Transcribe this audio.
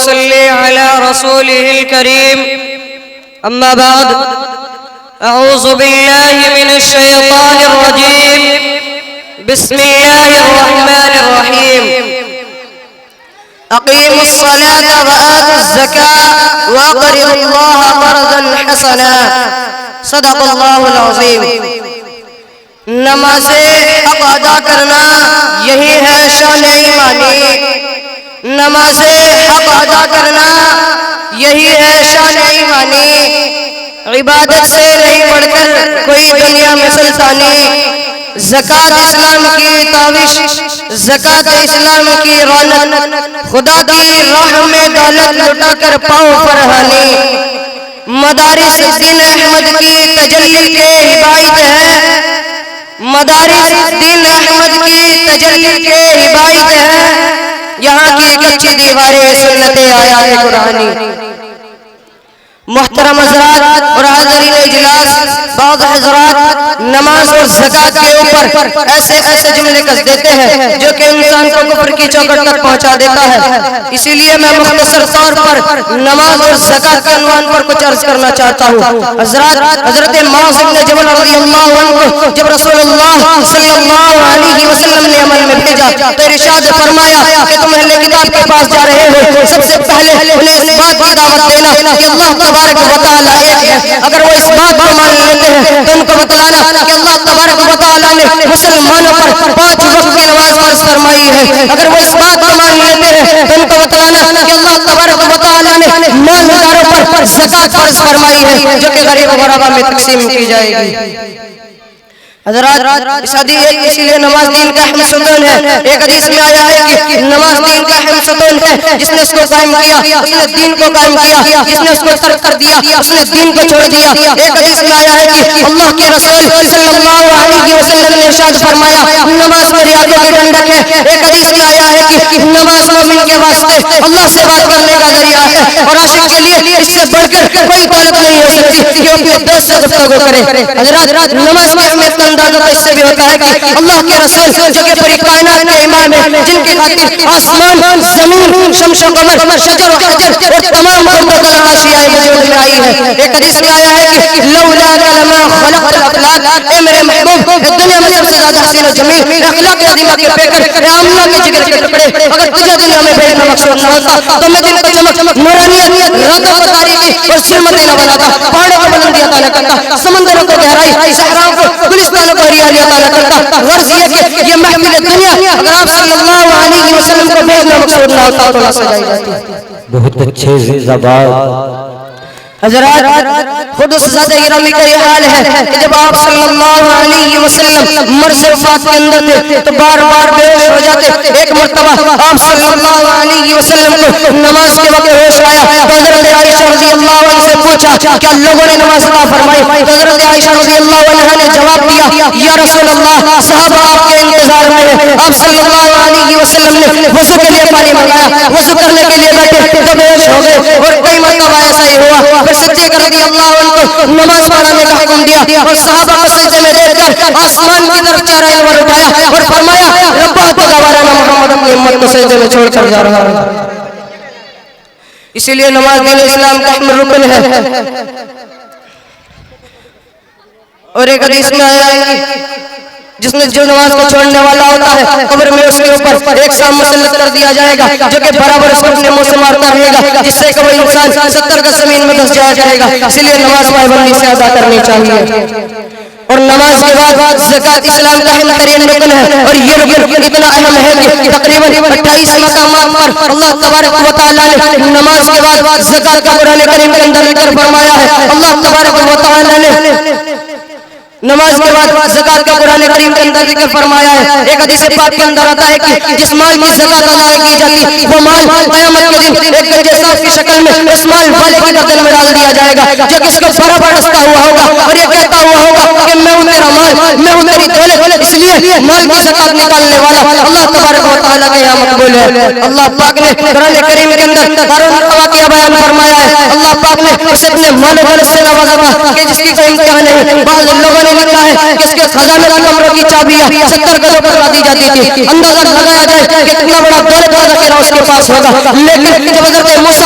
وصل على رسوله الكريم أما بعد أعوذ بالله من الشيطان الرجيم بسم الله الرحمن الرحيم أقيموا الصلاة وآتوا الزكاة وأقرضوا الله قرضا حسنا صدق الله العظيم۔ نماز حق ادا کرنا یہی ہے شان ایمانی، نماز حق ادا کرنا یہی ہے شان ایمانی، عبادت سے نہیں بڑھ کر کوئی دنیا میں سلطانی، زکوٰۃ اسلام کی تاویش، زکوٰۃ اسلام کی رونق، خدا کی راہ میں دولت لٹا کر پاؤں فرحانی، مدارس دین احمد کی تجلی کے ہدایت ہے، مدارس دین احمد کی تجلی کے ہدایت ہے، یہاں کی کچی دیواریں سنت آیات قرآنی۔ محترم حضرات اور حاضرین اجلاس، بعض حضرات نماز اور زکوٰۃ کے اوپر ایسے جملے کس دیتے ہیں جو کہ انسان کو کفر کی چوکھٹ تک پہنچا دیتا ہے، اسی لیے میں مختصر طور پر نماز اور زکوٰۃ کے عنوان پر کچھ عرض کرنا چاہتا ہوں۔ حضرت معاذ بن جبل رضی اللہ عنہ جب رسول اللہ صلی اللہ علیہ وسلم نے عمل میں بھیجا تو ارشاد فرمایا کہ تم اہل کتاب کے پاس جا رہے ہو، سب سے پہلے انہیں اس بات کی دعوت دینا کہ اللہ تبارک و تعالیٰ ایک ہے، اگر وہ اس بات کو مان لیتے ہیں تو ان کو بتلانا کہ اللہ تبارک و تعالیٰ نے مسلمانوں پر 5 وقت کی نماز فرض فرمائی ہے، اگر وہ اس بات کو مان لیتے ہیں تو ان کو بتلانا کہ اللہ تبارک و تعالیٰ نے مالداروں پر زکوٰۃ فرض فرمائی ہے جو کہ غریب و غربا میں تقسیم کی جائے گی۔ حضرات اسی لیے نماز دین کا اہم ستون ہے۔ ایک حدیث میں آیا ہے کہ نماز دین کا اہم ستون ہے، جس نے اس کو قائم کیا اس نے دین کو قائم کیا، جس نے اس کو ترک کر دیا اس نے دین کو چھوڑ دیا۔ ایک حدیث میں آیا ہے کہ اللہ کے رسول صلی اللہ علیہ وسلم نے ارشاد فرمایا نماز میری آنکھوں کی ٹھنڈک ہے۔ ایک حدیث میں آیا ہے کہ نماز مومن کے واسطے اللہ سے بات کرنے کا ذریعہ ہے، اور عاشق کے لیے اس سے بڑھ کر کوئی دولت نہیں ہو سکتی کہ اپنے دوست سے گفتگو کرے۔ حضرات نماز کی اہمیت کا اندازہ تو اس سے بھی ہوتا ہے کہ اللہ کے رسول جو کہ پوری کائنات کے امام ہیں، جن کی خاطر آسمان، زمین، شمس و قمر، شجر و حجر اور تمام قدرت اشیاء وجود میں آئی ہے۔ ایک حدیث میں آیا ہے کہ لولا کلمہ خلق الافلاک، اے میرے محبوب دنیا میں سب سے زیادہ حسین و جمیل اخلاق عظیمہ کے پیکر آمنہ کے جگر کے ٹکڑے، اگر تجھے دنیا میں بھیجنا مقصود نہ ہوتا تو میں دن کو چمک، نورانیت، راتوں کو تاریکی اور ظلمتیں نہ بناتا، پہاڑوں کو بلندی عطا نہ کرتا، سمندروں کو گہرائی، صحراؤں کو گلستانوں کو ہریالی عطا نہ کرتا۔ غرض یہ کہ یہ محفل دنیا اگر آپ صلی اللہ علیہ وسلم کو بھیجنا مقصود نہ ہوتا تو نہ سجائی جاتی۔ بہت اچھے زبان حضرات خود اس ذات گرامی کا یہ حال ہے کہ جب آپ صلی اللہ علیہ وسلم مرض وفات کے اندر تھے تو بار بار بے ہوش ہو جاتے۔ ایک مرتبہ آپ صلی اللہ علیہ وسلم کو نماز کے وقت ہوش آیا تو حضرت عائشہ رضی اللہ عنہ سے پوچھا کیا لوگوں نے نماز عطا فرمائی؟ تو حضرت عائشہ رضی اللہ عنہ نے جواب دیا یا رسول اللہ صحابہ آپ کے انتظار میں ہیں۔ آپ صلی اللہ علیہ وسلم نے وضو کے لیے پانی منگایا، وضو کرنے کے لیے بیٹھے تو بے ہوش ہو گئے، اور کئی مرتبہ ایسا ہی ہوا۔ پھر صدیق رضی اللہ عنہ کو نماز پڑھانے کا حکم دیا اور صحابہ کو سجدے میں دیکھ کر آسمان کی طرف چہرہ انور اٹھایا اور فرمایا ربا تو گوارا محمد اپنی امت کو سجدے میں چھوڑ کر جا رہا ہے۔ اسی لیے نماز دین اسلام کا اہم رکن ہے۔ اور ایک حدیث میں آیا ہے کہ جو نماز کو چھوڑنے والا ہوتا ہے قبر میں اس کے اوپر ایک سام مسلط کر دیا جائے گا جو کہ برابر اس کو اپنے منہ سے مارتا رہے گا، جس سے کہ وہ انسان 70 گز زمین میں دھس جایا جائے گا۔ اسی لیے نماز پابندی سے ادا کرنی چاہیے۔ اور نماز کے بعد زکوٰۃ اسلام کا اہم ترین رکن ہے، اور یہ رکن اتنا اہم ہے کہ تقریباً 28 مقامات پر اللہ تبارک و تعالیٰ نے نماز کے بعد زکوٰۃ کا قرآن کریم کے اندر ذکر فرمایا ہے۔ اللہ تبارک و تعالیٰ نے نماز کے بعد زکوٰۃ کا قرآن کریم کے اندر ذکر فرمایا ہے۔ ایک حدیث پاک کے اندر آتا ہے کہ جس مال کی زکوٰۃ ادا کی جاتی وہ مال قیامت کے دن ایک گنجے صاف کی شکل میں اس مال والے کی گردن میں ڈال دیا جائے گا جو کس کو بڑا برستا ہوا ہوگا اور یہ کہتا ہوا ہوگا کہ میں ہوں تیرا مال، میں ہوں تیری دولت، اس لیے مال کی زکوٰۃ نکالنے والا اللہ تبارک و تعالیٰ کا یہاں مقبول ہے۔ اللہ پاک نے قرآن کریم کے اندر ہارون کا واقعہ بیان فرمایا ہے۔ اللہ پاک نے اسے اپنے مال و دولت سے نوازا تھا کہ جس کی کوئی امتحان نہیں۔ بعض لوگوں نے لکھا ہے کہ اس کے خزانے کی کمروں کی چابیاں 70 گزوں پر لا دی جاتی تھی، اندازہ لگایا جائے کہ اتنا بڑا دولت کا ذخیرہ اس کے پاس ہوگا۔ لیکن جب حضرت موسیٰ